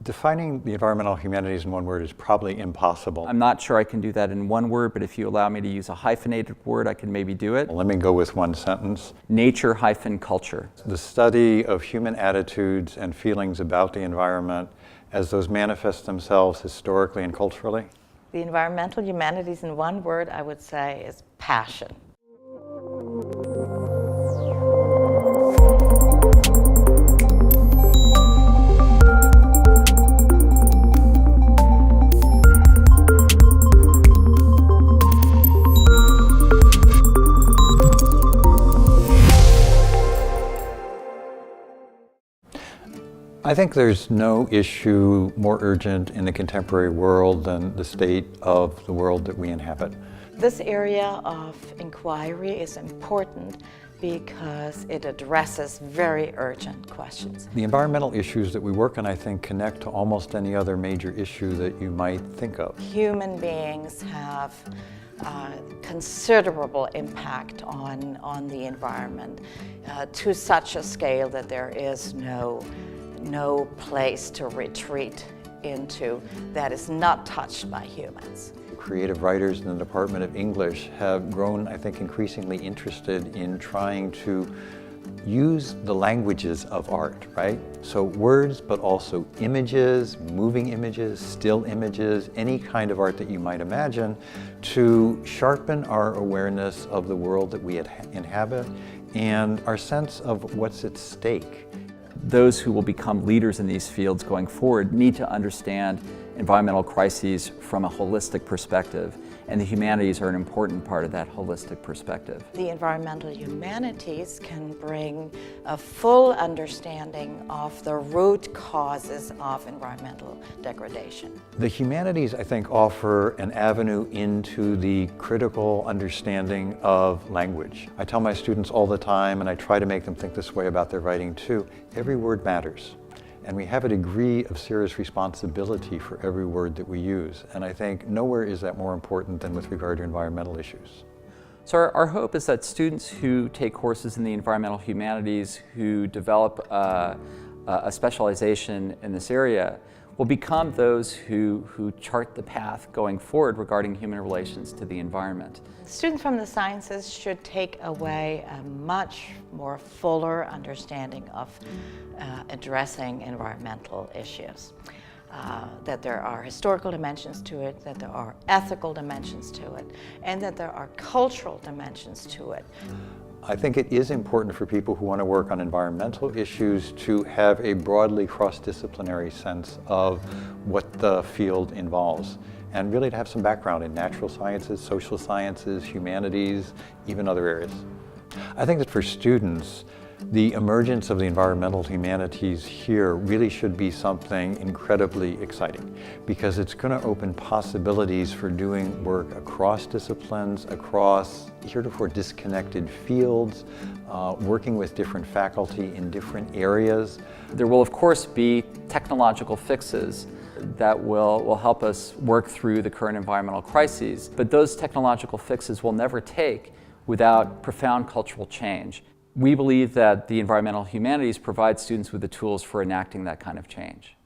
Defining the environmental humanities in one word is probably impossible. I'm not sure I can do that in one word, but if you allow me to use a hyphenated word, I can maybe do it. Let me go with one sentence. Nature-culture. The study of human attitudes and feelings about the environment as those manifest themselves historically and culturally. The environmental humanities in one word, I would say, is passion. I think there's no issue more urgent in the contemporary world than the state of the world that we inhabit. This area of inquiry is important because it addresses very urgent questions. The environmental issues that we work on, I think, connect to almost any other major issue that you might think of. Human beings have considerable impact on the environment to such a scale that there is no place to retreat into that is not touched by humans. Creative writers in the Department of English have grown, I think, increasingly interested in trying to use the languages of art, right? So words, but also images, moving images, still images, any kind of art that you might imagine, to sharpen our awareness of the world that we inhabit and our sense of what's at stake. Those who will become leaders in these fields going forward need to understand environmental crises from a holistic perspective, and the humanities are an important part of that holistic perspective. The environmental humanities can bring a full understanding of the root causes of environmental degradation. The humanities, I think, offer an avenue into the critical understanding of language. I tell my students all the time, and I try to make them think this way about their writing too, every word matters. And we have a degree of serious responsibility for every word that we use. And I think nowhere is that more important than with regard to environmental issues. So our hope is that students who take courses in the environmental humanities, who develop a specialization in this area, will become those who chart the path going forward regarding human relations to the environment. Students from the sciences should take away a much more fuller understanding of addressing environmental issues. That there are historical dimensions to it, that there are ethical dimensions to it, and that there are cultural dimensions to it. I think it is important for people who want to work on environmental issues to have a broadly cross-disciplinary sense of what the field involves, and really to have some background in natural sciences, social sciences, humanities, even other areas. I think that for students, the emergence of the environmental humanities here really should be something incredibly exciting, because it's going to open possibilities for doing work across disciplines, across heretofore disconnected fields, working with different faculty in different areas. There will, of course, be technological fixes that will help us work through the current environmental crises, but those technological fixes will never take without profound cultural change. We believe that the environmental humanities provide students with the tools for enacting that kind of change.